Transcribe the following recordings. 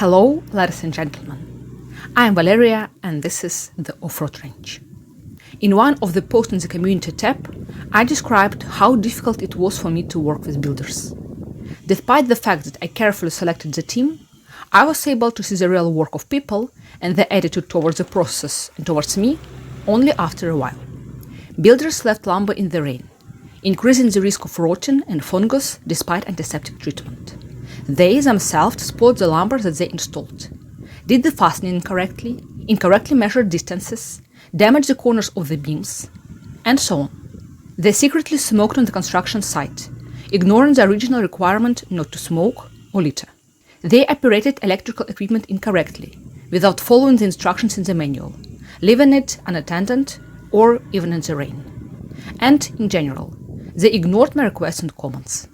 Hello, ladies and gentlemen. I am Valeria and this is the Off-Road Range. In one of the posts in the community tab, I described how difficult it was for me to work with builders. Despite the fact that I carefully selected the team, I was able to see the real work of people and their attitude towards the process and towards me only after a while. Builders left lumber in the rain, increasing the risk of rotting and fungus despite antiseptic treatment. They themselves spoiled the lumber that they installed, did the fastening incorrectly measured distances, damaged the corners of the beams, and so on. They secretly smoked on the construction site, ignoring the original requirement not to smoke or litter. They operated electrical equipment incorrectly, without following the instructions in the manual, leaving it unattended or even in the rain. And, in general, they ignored my requests and comments.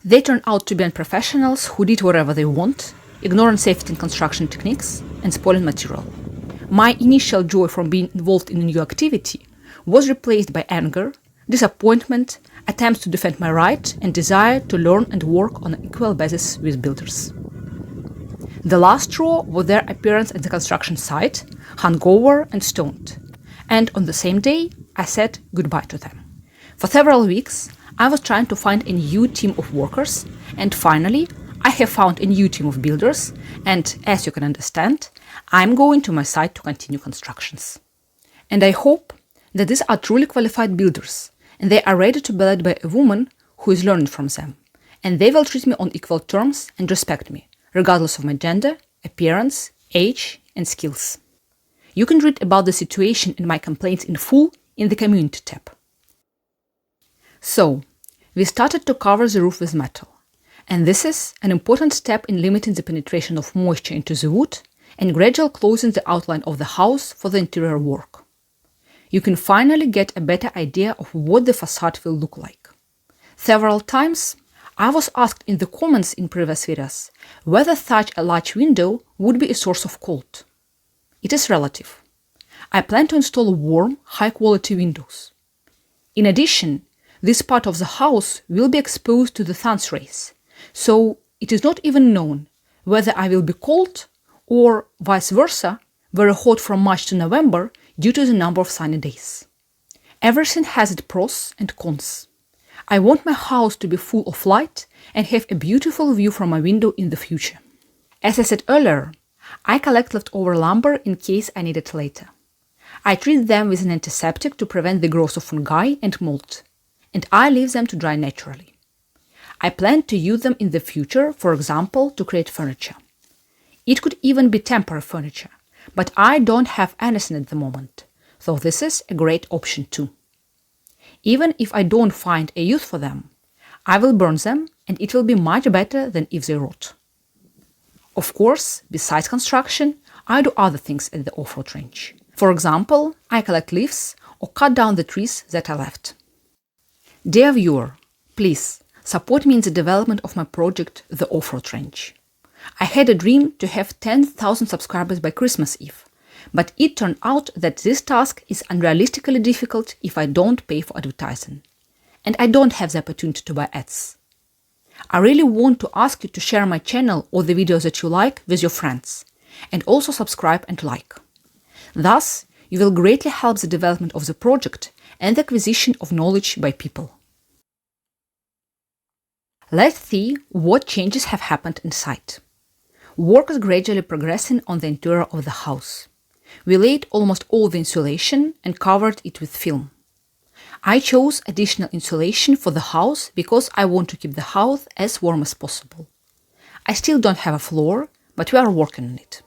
They turned out to be unprofessionals who did whatever they want, ignoring safety and construction techniques and spoiling material. My initial joy from being involved in a new activity was replaced by anger, disappointment, attempts to defend my right, and desire to learn and work on an equal basis with builders. The last straw was their appearance at the construction site, hungover and stoned. And on the same day, I said goodbye to them. For several weeks, I was trying to find a new team of workers, and finally, I have found a new team of builders, and as you can understand, I'm going to my site to continue constructions. And I hope that these are truly qualified builders, and they are ready to be led by a woman who is learning from them, and they will treat me on equal terms and respect me, regardless of my gender, appearance, age, and skills. You can read about the situation and my complaints in full in the community tab. So, we started to cover the roof with metal, and this is an important step in limiting the penetration of moisture into the wood and gradually closing the outline of the house for the interior work. You can finally get a better idea of what the facade will look like. Several times, I was asked in the comments in previous videos whether such a large window would be a source of cold. It is relative. I plan to install warm, high-quality windows. In addition, this part of the house will be exposed to the sun's rays, so it is not even known whether I will be cold or vice versa, very hot from March to November due to the number of sunny days. Everything has its pros and cons. I want my house to be full of light and have a beautiful view from my window in the future. As I said earlier, I collect leftover lumber in case I need it later. I treat them with an antiseptic to prevent the growth of fungi and mold, and I leave them to dry naturally. I plan to use them in the future, for example, to create furniture. It could even be temporary furniture, but I don't have anything at the moment, so this is a great option too. Even if I don't find a use for them, I will burn them and it will be much better than if they rot. Of course, besides construction, I do other things at the Off-Road Range. For example, I collect leaves or cut down the trees that are left. Dear viewer, please support me in the development of my project, the Off-Road Range. I had a dream to have 10,000 subscribers by Christmas Eve, but it turned out that this task is unrealistically difficult if I don't pay for advertising. And I don't have the opportunity to buy ads. I really want to ask you to share my channel or the videos that you like with your friends, and also subscribe and like. Thus, you will greatly help the development of the project and the acquisition of knowledge by people. Let's see what changes have happened inside. Work is gradually progressing on the interior of the house. We laid almost all the insulation and covered it with film. I chose additional insulation for the house because I want to keep the house as warm as possible. I still don't have a floor, but we are working on it.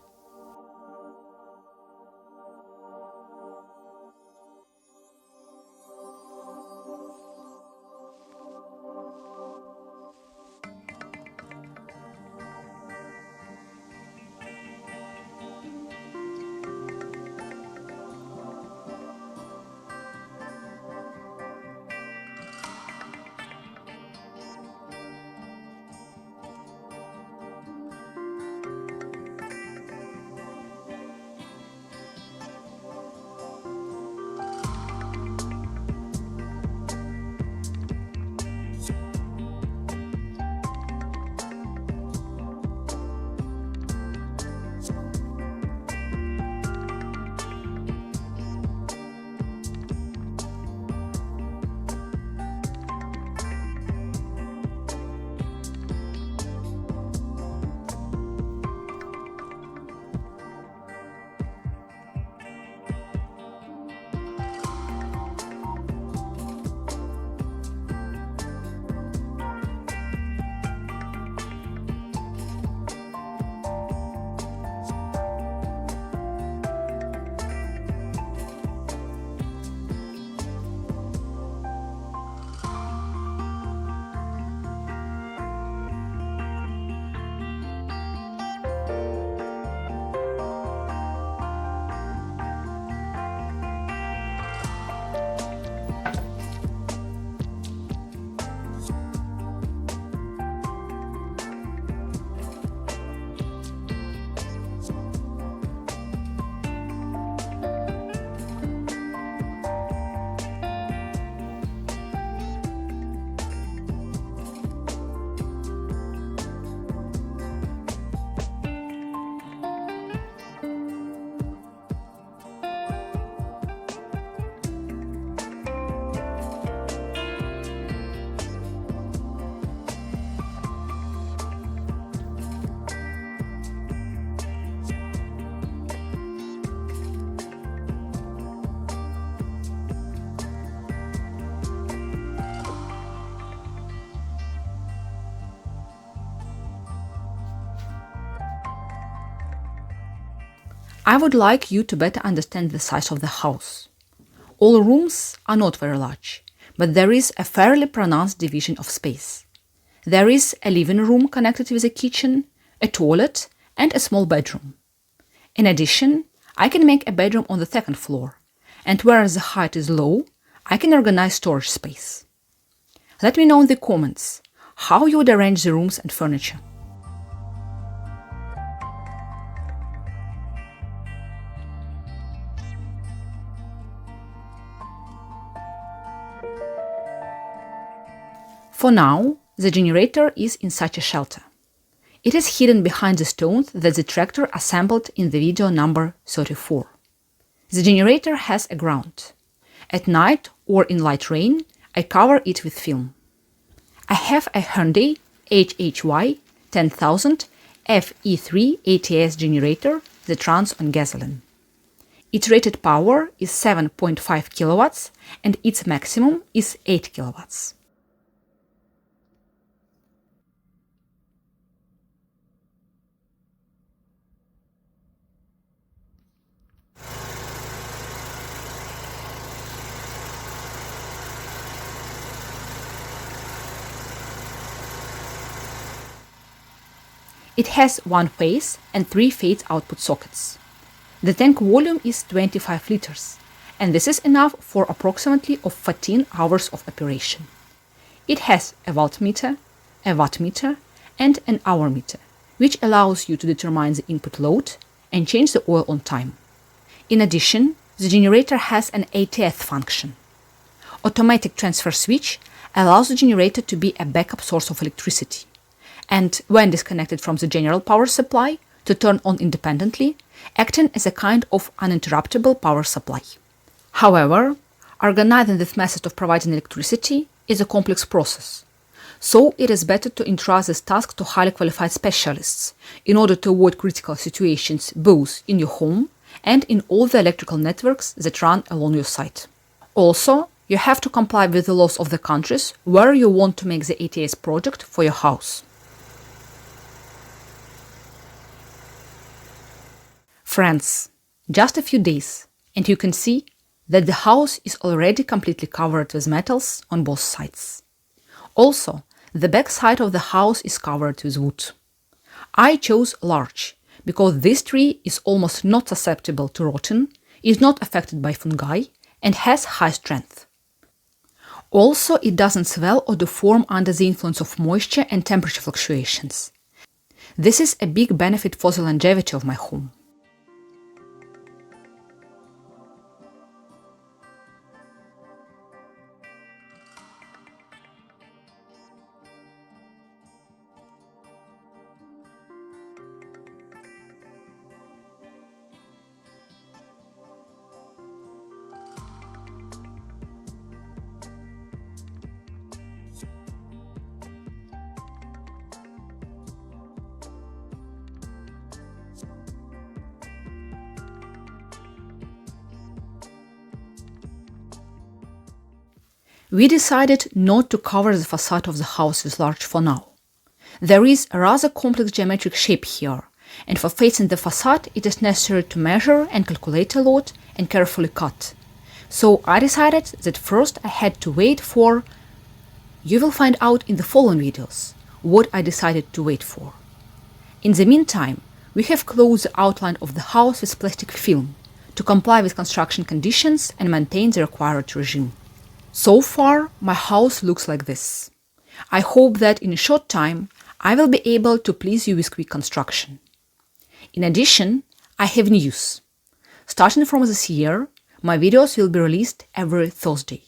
I would like you to better understand the size of the house. All rooms are not very large, but there is a fairly pronounced division of space. There is a living room connected with a kitchen, a toilet, and a small bedroom. In addition, I can make a bedroom on the second floor, and whereas the height is low, I can organize storage space. Let me know in the comments how you would arrange the rooms and furniture. For now, the generator is in such a shelter. It is hidden behind the stones that the tractor assembled in the video number 34. The generator has a ground. At night or in light rain, I cover it with film. I have a Hyundai HHY 10000 FE3 ATS generator that runs on gasoline. Its rated power is 7.5 kilowatts and its maximum is 8 kilowatts. It has one phase and 3 phase output sockets. The tank volume is 25 liters, and this is enough for approximately 14 hours of operation. It has a voltmeter, a wattmeter, and an hour meter, which allows you to determine the input load and change the oil on time. In addition, the generator has an ATS function. Automatic transfer switch allows the generator to be a backup source of electricity, and when disconnected from the general power supply, to turn on independently, acting as a kind of uninterruptible power supply. However, organizing this method of providing electricity is a complex process, so it is better to entrust this task to highly qualified specialists in order to avoid critical situations both in your home and in all the electrical networks that run along your site. Also, you have to comply with the laws of the countries where you want to make the ATS project for your house. Friends, just a few days, and you can see that the house is already completely covered with metals on both sides. Also, the back side of the house is covered with wood. I chose larch because this tree is almost not susceptible to rotting, is not affected by fungi, and has high strength. Also, it doesn't swell or deform under the influence of moisture and temperature fluctuations. This is a big benefit for the longevity of my home. We decided not to cover the facade of the house with larch for now. There is a rather complex geometric shape here, and for facing the facade it is necessary to measure and calculate a lot and carefully cut. So I decided that first I had to wait for… You will find out in the following videos what I decided to wait for. In the meantime, we have closed the outline of the house with plastic film to comply with construction conditions and maintain the required regime. So far, my house looks like this. I hope that in a short time, I will be able to please you with quick construction. In addition, I have news. Starting from this year, my videos will be released every Thursday.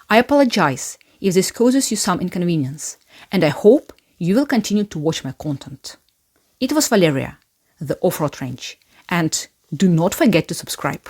I apologize if this causes you some inconvenience, and I hope you will continue to watch my content. It was Valeria, the Off-Road Ranch, and do not forget to subscribe.